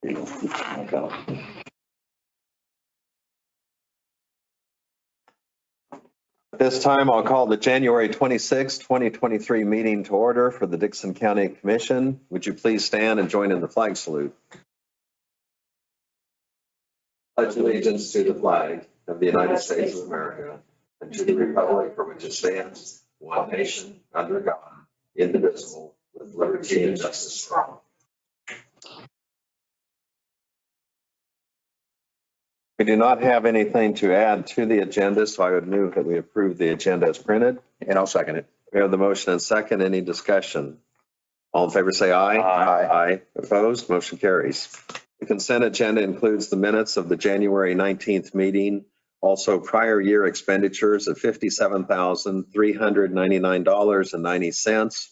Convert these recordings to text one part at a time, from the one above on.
At this time, I'll call the January 26, 2023 meeting to order for the Dickson County Commission. Would you please stand and join in the flag salute? Pledge allegiance to the flag of the United States of America and to the republic for which it stands, one nation, under God, indivisible, with liberty and justice for all. We do not have anything to add to the agenda, so I would move that we approve the agenda as printed. And I'll second it. We have the motion and second. Any discussion? All in favor say aye. Aye. Aye. Opposed? Motion carries. The consent agenda includes the minutes of the January 19th meeting, also prior year expenditures of $57,399.90,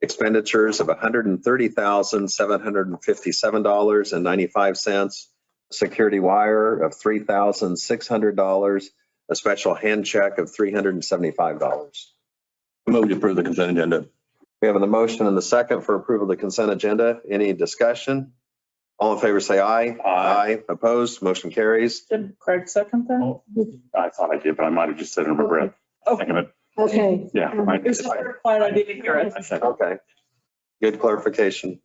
expenditures of $130,757.95, security wire of $3,600, a special hand check of $375. Move to approve the consent agenda. We have the motion and the second for approval of the consent agenda. Any discussion? All in favor say aye. Aye. Opposed? Motion carries. Did Craig second that? Oh, I thought I did, but I might have just said it under breath. Second it. Okay. Yeah. I- It's clarified, I didn't hear it. I second. Okay. Good clarification.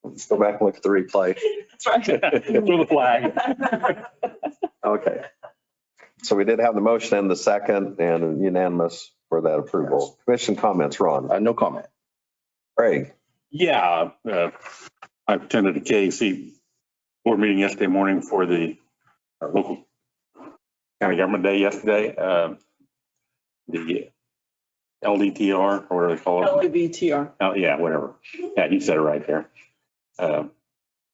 Let's go back and look at the replay. That's right. Through the flag. Okay. So we did have the motion and the second and unanimous for that approval. Commission comments, Ron. No comment. Craig. Yeah, I attended a KAC board meeting yesterday morning for the local county government day yesterday. The LDTR, or whatever they call it. LAVTR. Oh, yeah, whatever. Yeah, you said it right there.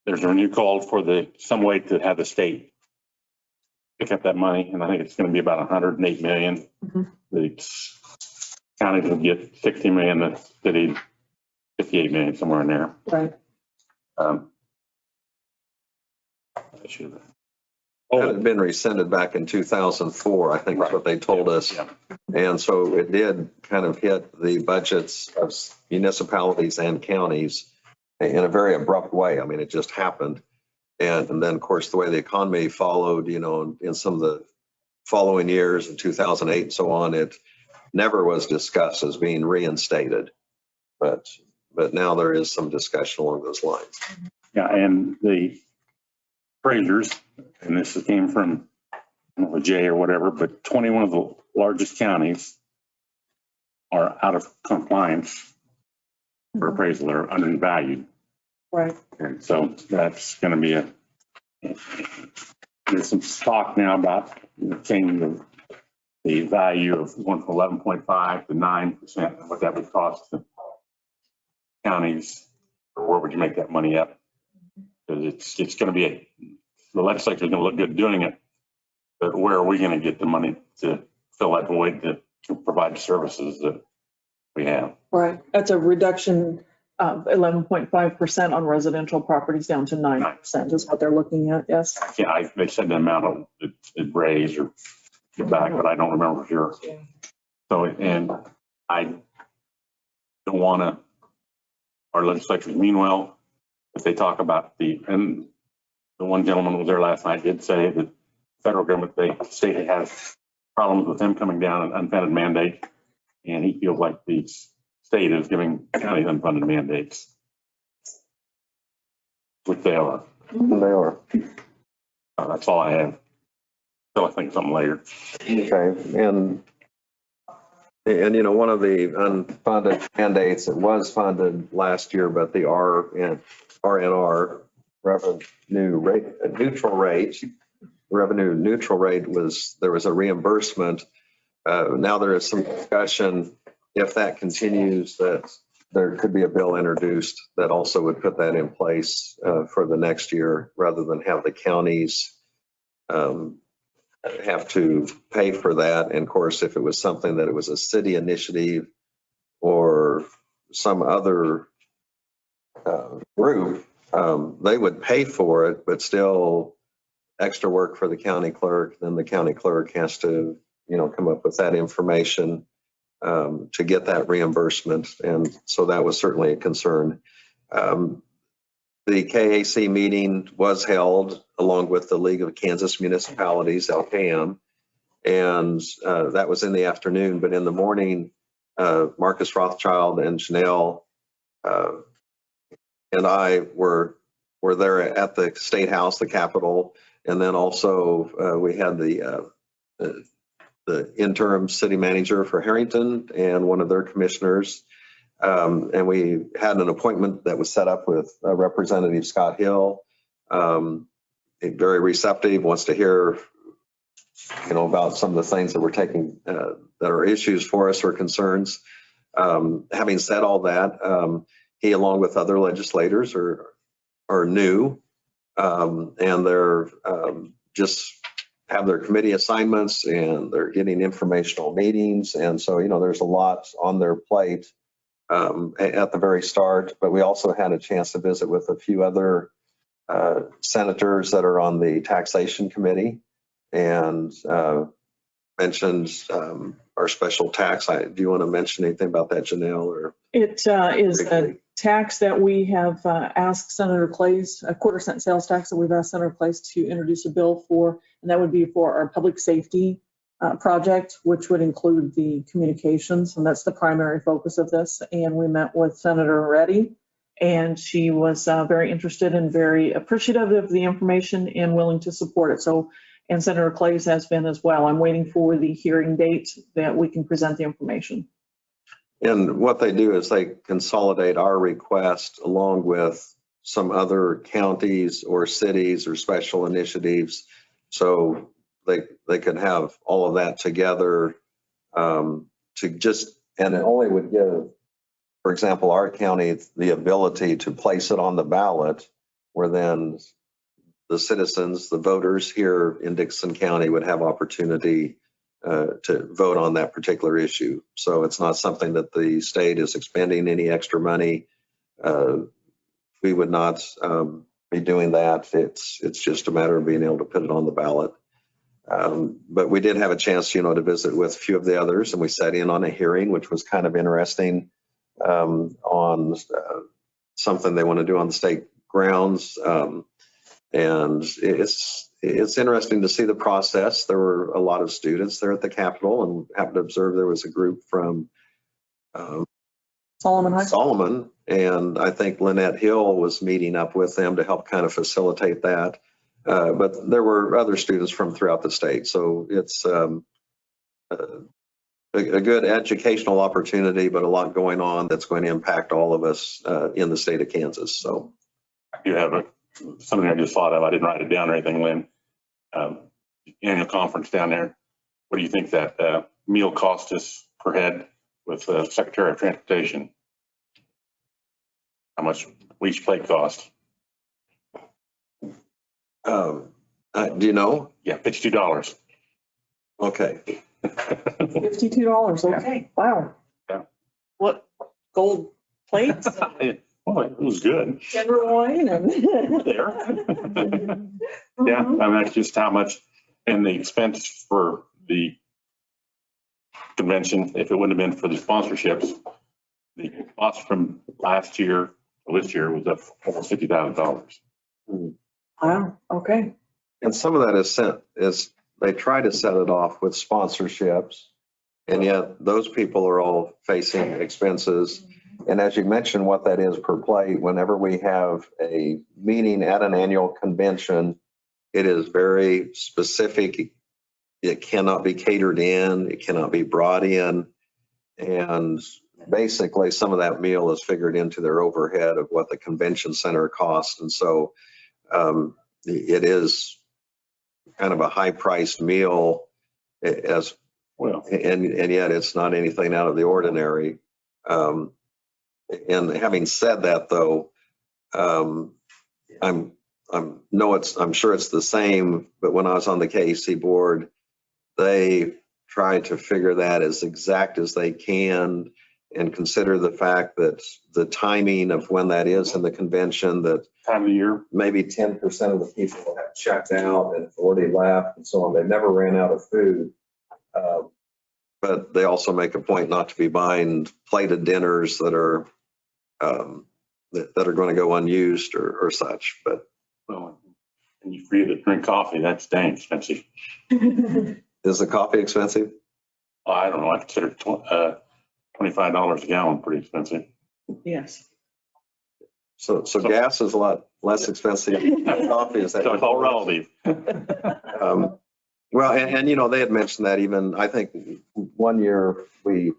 There's a new call for some way to have the state pick up that money, and I think it's going to be about 108 million. Mhm. The counties will get 60 million, the city 58 million, somewhere in there. Right. I should have. That had been rescinded back in 2004, I think is what they told us. Yeah. And so it did kind of hit the budgets of municipalities and counties in a very abrupt way. I mean, it just happened. And then, of course, the way the economy followed, you know, in some of the following years in 2008 and so on, it never was discussed as being reinstated. But now there is some discussion along those lines. Yeah, and the appraisers, and this came from, I don't know, Jay or whatever, but 21 of the largest counties are out of compliance for appraisal. They're undervalued. Right. And so that's going to be there's some talk now about changing the value of one from 11.5 to 9%, what that would cost the counties, or where would you make that money up? Because it's going to be the legislature is going to look good doing it, but where are we going to get the money to fill that void to provide the services that we have? Right. That's a reduction of 11.5% on residential properties down to 9% is what they're looking at. Yes. Yeah, they said the amount it raised or get back, but I don't remember for sure. So, and I don't want to, our legislatures mean well, if they talk about and the one gentleman who was there last night did say that federal government, the state has problems with them coming down an unfunded mandate. And he feels like the state is giving counties unfunded mandates, which they are. And they are. That's all I have. So I think something later. Okay. And you know, one of the unfunded mandates, it was funded last year, but the RNR, revenue neutral rate was, there was a reimbursement. Now there is some discussion, if that continues, that there could be a bill introduced that also would put that in place for the next year, rather than have the counties have to pay for that. And of course, if it was something that it was a city initiative or some other group, they would pay for it, but still extra work for the county clerk. Then the county clerk has to, you know, come up with that information to get that reimbursement. And so that was certainly a concern. the KAC meeting was held along with the League of Kansas Municipalities, LKM. And that was in the afternoon, but in the morning, Marcus Rothschild and Janelle and I were there at the State House, the Capitol. And then also we had the interim city manager for Harrington and one of their commissioners. And we had an appointment that was set up with Representative Scott Hill. Very receptive, wants to hear, about some of the things that we're taking that are issues for us or concerns. Having said all that, he, along with other legislators, are new, and they're just have their committee assignments, and they're getting informational meetings. And so, there's a lot on their plate at the very start. But we also had a chance to visit with a few other senators that are on the taxation committee, and mentioned our special tax. Do you want to mention anything about that, Janelle? Or It is a tax that we have asked Senator Clays, a quarter-cent sales tax that we've asked Senator Clays to introduce a bill for, and that would be for our public safety project, which would include the communications, and that's the primary focus of this. And we met with Senator Reddy, and she was very interested and very appreciative of the information and willing to support it. So, and Senator Clays has been as well. I'm waiting for the hearing date that we can present the information. And what they do is they consolidate our request along with some other counties or cities or special initiatives. So they could have all of that together and it only would give, for example, our county the ability to place it on the ballot, where then the citizens, the voters here in Dixon County would have opportunity to vote on that particular issue. So it's not something that the state is expending any extra money. We would not be doing that. It's just a matter of being able to put it on the ballot. But we did have a chance, to visit with a few of the others, and we sat in on a hearing, which was kind of interesting, on something they want to do on the state grounds. And it's interesting to see the process. There were a lot of students there at the Capitol, and happened to observe there was a group from Solomon High School. Solomon, and I think Lynette Hill was meeting up with them to help kind of facilitate that. But there were other students from throughout the state. So it's a good educational opportunity, but a lot going on that's going to impact all of us in the state of Kansas. So You have something I just thought of. I didn't write it down or anything, Lynn. Annual conference down there. What do you think that meal cost us per head with Secretary of Transportation? How much each plate cost? do you know? Yeah, $52. Okay. $52, okay, wow. Yeah. What, gold plates, Well, it was good. tenderloin and. There. Yeah, I mean, that's just how much, and the expense for the convention, if it wouldn't have been for the sponsorships, the cost from last year to this year was up almost $50,000. Wow, okay. And some of that is they try to set it off with sponsorships, and yet those people are all facing expenses. And as you mentioned, what that is per plate, whenever we have a meeting at an annual convention, it is very specific. It cannot be catered in, it cannot be brought in. And basically some of that meal is figured into their overhead of what the convention center costs. And so it is kind of a high priced meal as well. And yet it's not anything out of the ordinary. And having said that, though, I'm sure it's the same, but when I was on the KAC board, they try to figure that as exact as they can and consider the fact that the timing of when that is in the convention, that Time of the year. maybe 10% of the people have checked out and already left and so on. They never ran out of food. But they also make a point not to be buying plated dinners that are that are going to go unused or such. But Well, and you free to drink coffee, that's dang expensive. is the coffee expensive? I don't know, I consider $25 a gallon pretty expensive. Yes. So gas is a lot less expensive than coffee. Is that? So it's all relative. Well, and you know, they had mentioned that even, I think one year we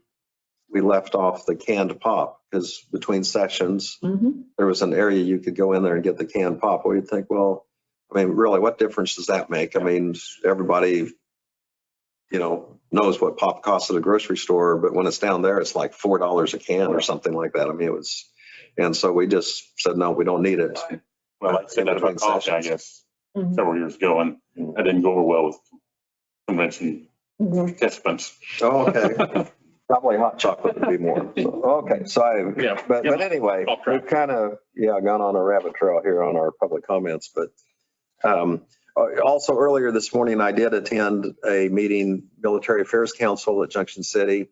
left off the canned pop because between sessions, Mhm. there was an area you could go in there and get the canned pop. Well, you'd think, well, I mean, really, what difference does that make? I mean, everybody, you know, knows what pop costs at a grocery store, but when it's down there, it's like $4 a can or something like that. I mean, it was, and so we just said, no, we don't need it. Well, I said that about coffee, I guess, Mhm. several years ago, and that didn't go over well with convention Mhm. participants. Oh, okay. Probably hot chocolate would be more. So, okay, so Yeah. but anyway, Off track. we've kind of, gone on a rabbit trail here on our public comments, but also earlier this morning, I did attend a meeting, Military Affairs Council at Junction City.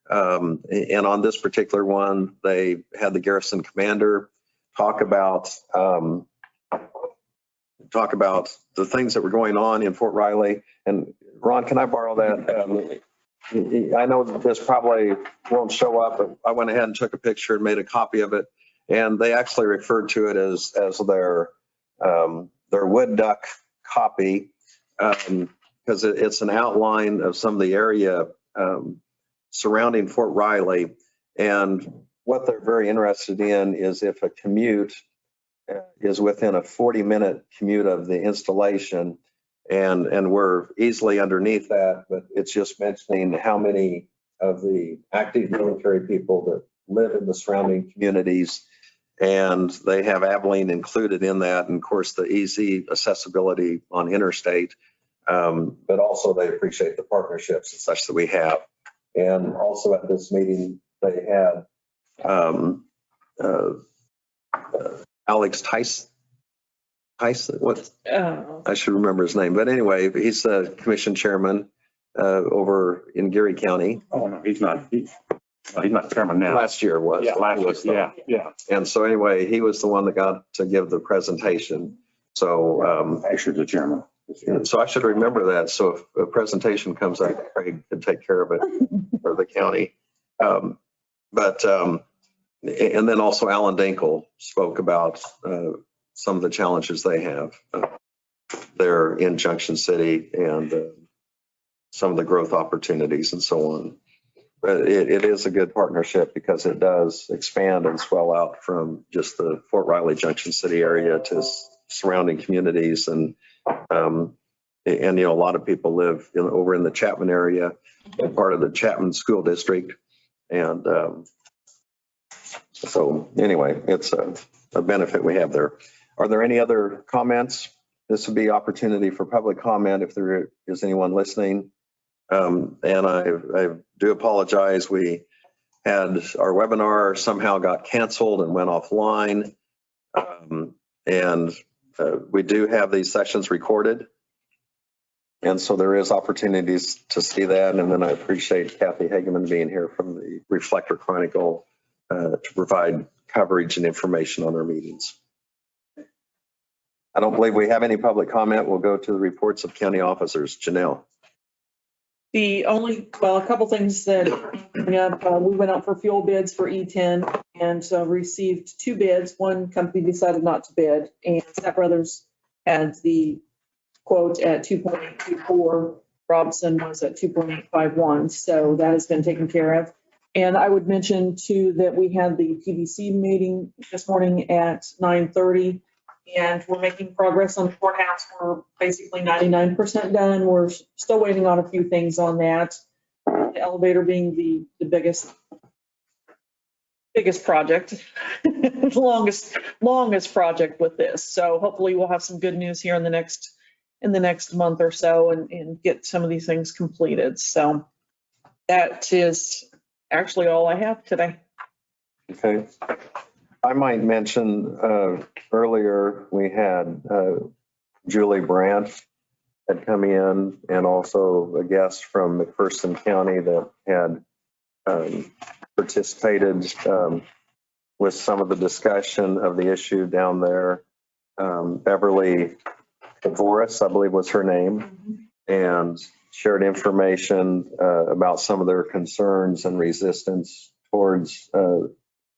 And on this particular one, they had the garrison commander talk about the things that were going on in Fort Riley. And Ron, can I borrow that? I know that this probably won't show up, but I went ahead and took a picture and made a copy of it. And they actually referred to it as their wood duck copy, because it's an outline of some of the area surrounding Fort Riley. And what they're very interested in is if a commute is within a 40-minute commute of the installation, and we're easily underneath that, but it's just mentioning how many of the active military people that live in the surrounding communities, and they have Abilene included in that, and of course the easy accessibility on interstate, but also they appreciate the partnerships and such that we have. And also at this meeting, they had Alex Tyson, what? I should remember his name, but anyway, he's the commission chairman over in Geary County. Oh, no, he's not chairman now. Last year was. Yeah, last year, yeah. And so anyway, he was the one that got to give the presentation. So, Actually, the chairman. so I should remember that. So if a presentation comes up, Craig can take care of it for the county. And then also Alan Dinkle spoke about some of the challenges they have there in Junction City and some of the growth opportunities and so on. But it is a good partnership because it does expand and swell out from just the Fort Riley Junction City area to surrounding communities. And you know, a lot of people live over in the Chapman area and part of the Chapman School District. And so anyway, it's a benefit we have there. Are there any other comments? This would be opportunity for public comment if there is anyone listening. And I do apologize. We had our webinar somehow got canceled and went offline. We do have these sessions recorded. And so there is opportunities to see that. And then I appreciate Kathy Hageman being here from the Reflector Chronicle to provide coverage and information on our meetings. I don't believe we have any public comment. We'll go to the reports of county officers. Janelle. A couple things that we went out for fuel bids for E10 and received 2 bids. One company decided not to bid, and Snap Brothers had the quote at 2.84. Robson was at 2.851. So that has been taken care of. And I would mention too that we had the PDC meeting this morning at 9:30. And we're making progress on the courthouse. We're basically 99% done. We're still waiting on a few things on that. The elevator being the biggest project, the longest project with this. So hopefully we'll have some good news here in the next month or so and get some of these things completed. So that is actually all I have today. Okay. I might mention earlier we had Julie Brandt had come in and also a guest from McPherson County that had participated with some of the discussion of the issue down there. Beverly Voris, I believe was her name, and shared information about some of their concerns and resistance towards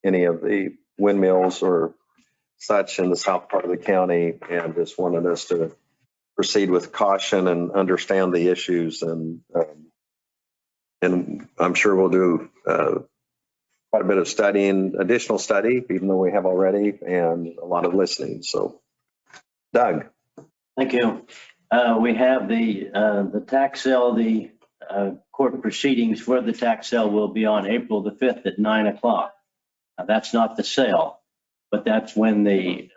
any of the windmills or such in the south part of the county, and just wanted us to proceed with caution and understand the issues. And I'm sure we'll do quite a bit of studying, additional study, even though we have already, and a lot of listening. So, Doug. Thank you. We have the tax sale, the court proceedings for the tax sale will be on April the 5th at 9 o'clock. That's not the sale, but that's when the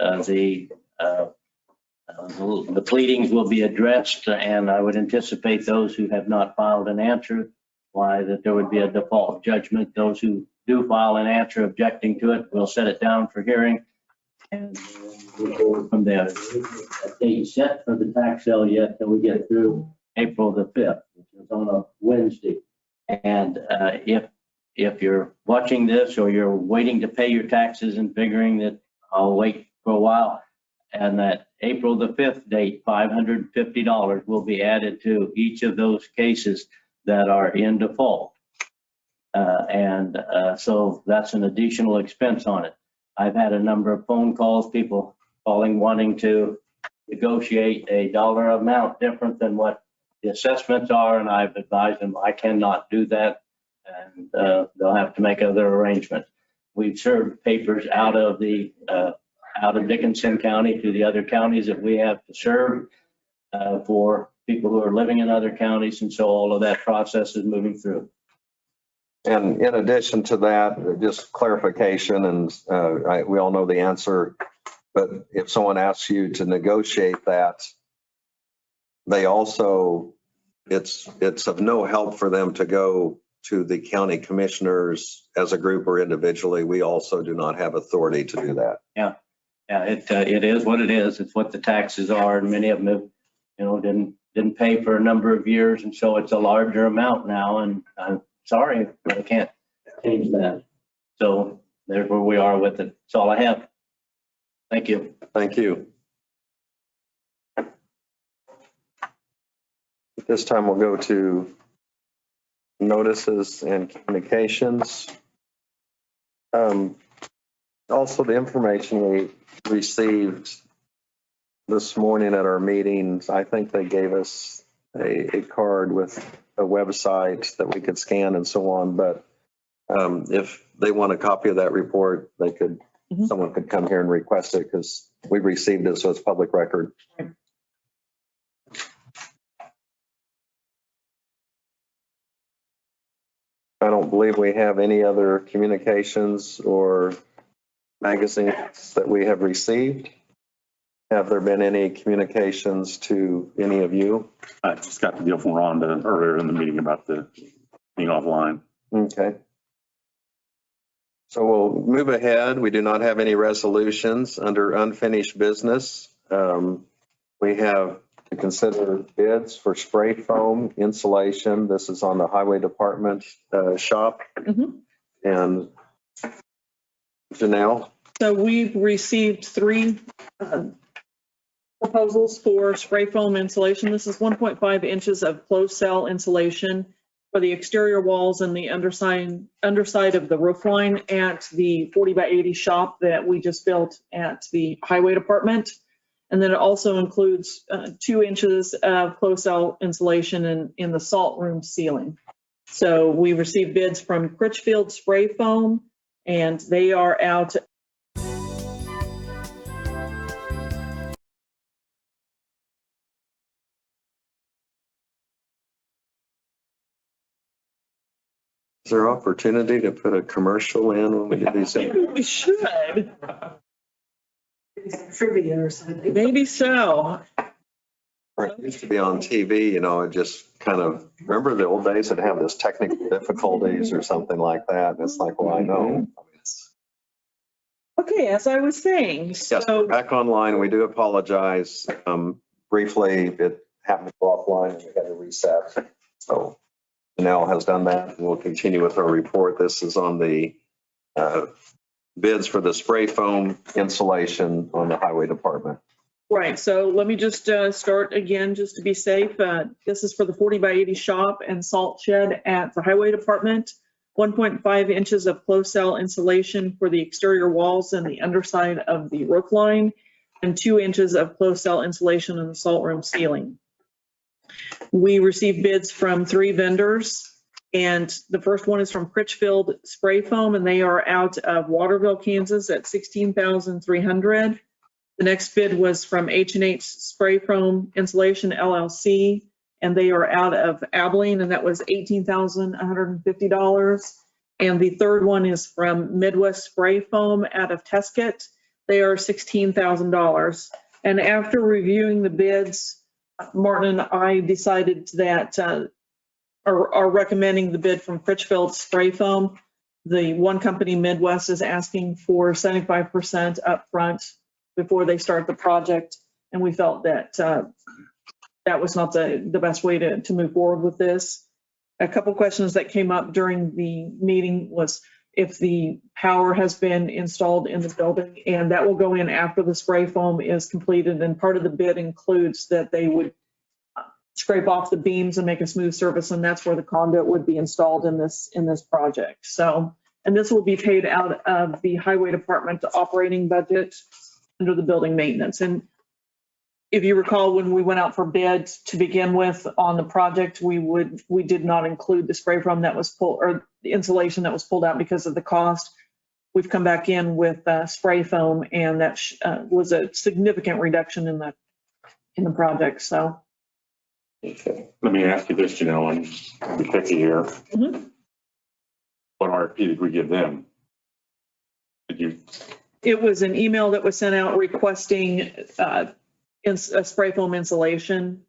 pleadings will be addressed, and I would anticipate those who have not filed an answer, why that there would be a default judgment. Those who do file an answer objecting to it, we'll set it down for hearing. And we'll go from there. A date set for the tax sale yet till we get through April the 5th, which is on a Wednesday. And if you're watching this or you're waiting to pay your taxes and figuring that I'll wait for a while, and that April the 5th date, $550 will be added to each of those cases that are in default. So that's an additional expense on it. I've had a number of phone calls, people calling wanting to negotiate a dollar amount different than what the assessments are, and I've advised them I cannot do that, and they'll have to make other arrangements. We've served papers out of Dickinson County to the other counties that we have to serve for people who are living in other counties, and so all of that process is moving through. And in addition to that, just clarification, and we all know the answer, but if someone asks you to negotiate that, they also, it's of no help for them to go to the county commissioners as a group or individually. We also do not have authority to do that. Yeah, it is what it is. It's what the taxes are, and many of them have, didn't pay for a number of years, and so it's a larger amount now, and I'm sorry, but I can't change that. So there's where we are with it. That's all I have. Thank you. Thank you. At this time, we'll go to notices and communications. Also, the information we received this morning at our meetings, I think they gave us a card with a website that we could scan and so on. But if they want a copy of that report, they could, someone could come here and request it because we received it, so it's public record. I don't believe we have any other communications or magazines that we have received. Have there been any communications to any of you? I just got the deal from Rhonda earlier in the meeting about the being offline. Okay. So we'll move ahead. We do not have any resolutions under unfinished business. We have to consider bids for spray foam insulation. This is on the highway department shop. And Janelle? So we've received 3 proposals for spray foam insulation. This is 1.5 inches of closed cell insulation for the exterior walls and the underside of the roof line at the 40 by 80 shop that we just built at the highway department. And then it also includes 2 inches of closed cell insulation in the salt room ceiling. So we received bids from Critchfield Spray Foam, and they are out. Is there opportunity to put a commercial in when we do these? Maybe we should. Trivia or something. Maybe so. It used to be on TV, it just kind of, remember the old days that have this technical difficulties or something like that? It's like, well, I know. Okay, as I was saying, Yes, so back online. We do apologize. Briefly, it happened to go offline and we had to reset. So Janelle has done that, and we'll continue with our report. This is on the bids for the spray foam insulation on the highway department. Right, so let me just start again, just to be safe. This is for the 40 by 80 shop and salt shed at the highway department. 1.5 inches of closed cell insulation for the exterior walls and the underside of the roof line, and 2 inches of closed cell insulation in the salt room ceiling. We received bids from 3 vendors, and the first one is from Critchfield Spray Foam, and they are out of Waterville, Kansas at $16,300. The next bid was from H&H Spray Foam Insulation LLC, and they are out of Abilene, and that was $18,150. And the third one is from Midwest Spray Foam out of Tesket. They are $16,000. And after reviewing the bids, Martin and I decided that, are recommending the bid from Critchfield Spray Foam. The one company, Midwest, is asking for 75% upfront before they start the project. And we felt that that was not the best way to move forward with this. A couple questions that came up during the meeting was if the power has been installed in the building, and that will go in after the spray foam is completed. And part of the bid includes that they would scrape off the beams and make a smooth surface, and that's where the conduit would be installed in this project. So, and this will be paid out of the highway department operating budget under the building maintenance. And if you recall, when we went out for bid to begin with on the project, we did not include the spray foam that was pulled, or the insulation that was pulled out because of the cost. We've come back in with spray foam, and that was a significant reduction in the project. So. Let me ask you this, Janelle, and be picky here. Mhm. What RFP did we give them? Did you, It was an email that was sent out requesting a spray foam insulation.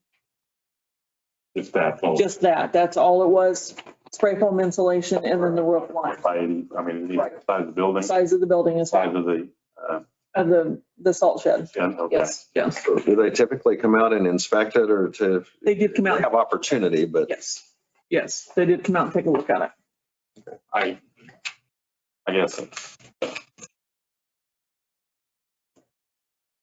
just that? Just that. That's all it was. Spray foam insulation and then the roof line. By 80, I mean, the size of the building, Size of the building is size of the, the salt shed. yeah, okay. Yes, yes. So do they typically come out and inspect it, or to They did come out. have opportunity, but Yes, yes. They did come out and take a look at it. I guess.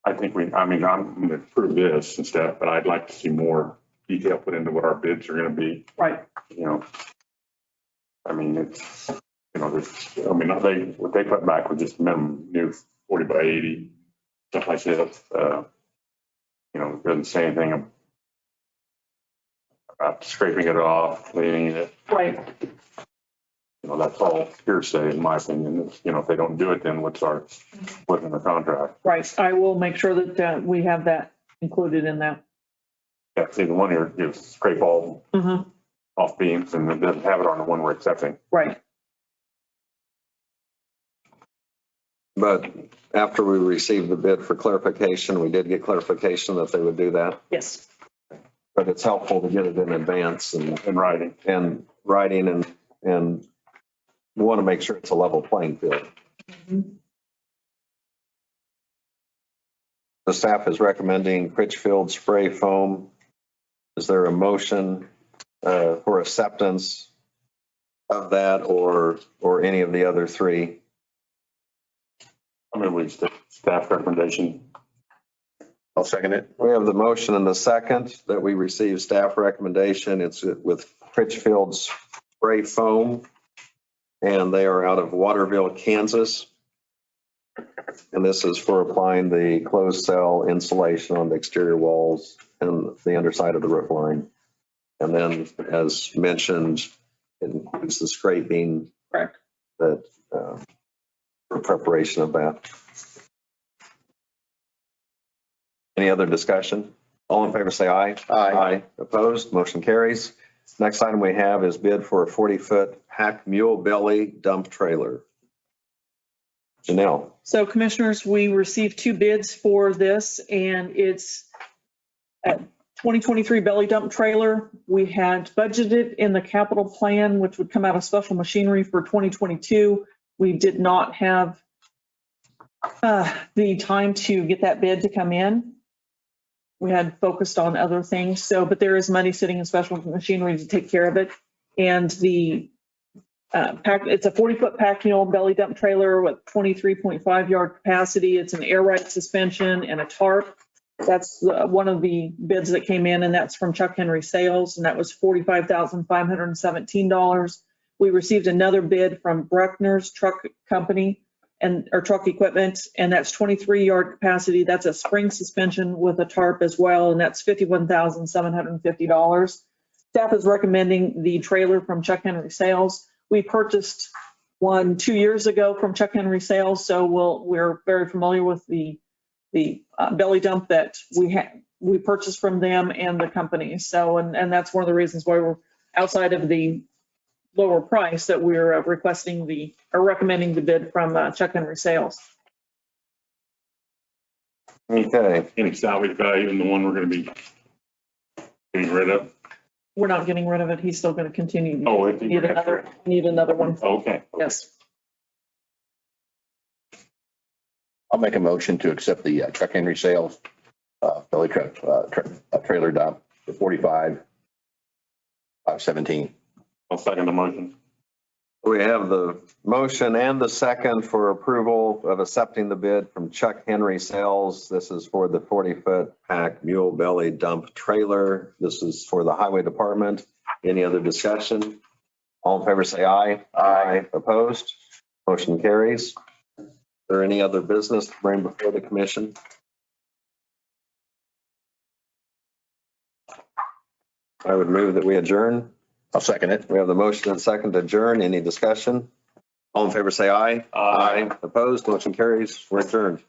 I think I'm going to approve this and stuff, but I'd like to see more detail put into what our bids are going to be, Right. you know. I mean, it's, you know, what they put back was just minimum new 40 by 80, stuff like that. You know, it doesn't say anything about scraping it off, cleaning it. Right. You know, that's all hearsay in my opinion. You know, if they don't do it, then what's in the contract? Right. I will make sure that we have that included in that. Yeah, see, the one here, you scrape all Mhm. off beams and it doesn't have it on the one we're accepting. Right. But after we received the bid for clarification, we did get clarification that they would do that. Yes. But it's helpful to get it in advance and In writing. and we want to make sure it's a level playing field. Mhm. The staff is recommending Critchfield Spray Foam. Is there a motion for acceptance of that or any of the other three? I mean, we staff recommendation. I'll second it. We have the motion and the second that we receive staff recommendation. It's with Critchfield Spray Foam, and they are out of Waterville, Kansas. And this is for applying the closed cell insulation on the exterior walls and the underside of the roof line. And then, as mentioned, it includes the scraping. Correct. That, for preparation of that. Any other discussion? All in favor, say aye. Aye. Opposed? Motion carries. Next item we have is bid for a 40-foot hack mule belly dump trailer. Janelle. So commissioners, we received 2 bids for this, and it's a 2023 belly dump trailer. We had budgeted in the capital plan, which would come out of special machinery for 2022. We did not have the time to get that bid to come in. We had focused on other things. So, but there is money sitting in special machinery to take care of it. And the It's a 40-foot pack mule belly dump trailer with 23.5 yard capacity. It's an air ride suspension and a tarp. That's one of the bids that came in, and that's from Chuck Henry Sales, and that was $45,517. We received another bid from Bruckner's Truck Company or Truck Equipment, and that's 23 yard capacity. That's a spring suspension with a tarp as well, and that's $51,750. Staff is recommending the trailer from Chuck Henry Sales. We purchased one 2 years ago from Chuck Henry Sales, so we're very familiar with the belly dump that we purchased from them and the company. So, and that's one of the reasons why we're outside of the lower price that we're recommending the bid from Chuck Henry Sales. Okay, Any salvage value in the one we're gonna be getting rid of? We're not getting rid of it. He's still going to continue. Oh, if you- Need another one. Okay. Yes. I'll make a motion to accept the Chuck Henry Sales belly truck, trailer dump for 45,517. I'll second the motion. we have the motion and the second for approval of accepting the bid from Chuck Henry Sales. This is for the 40-foot pack mule belly dump trailer. This is for the highway department. Any other discussion? All in favor, say aye. Aye. Opposed? Motion carries. Is there any other business to bring before the commission? I would move that we adjourn. I'll second it. We have the motion and second to adjourn. Any discussion? All in favor, say aye. Aye. Opposed? Motion carries. We're adjourned.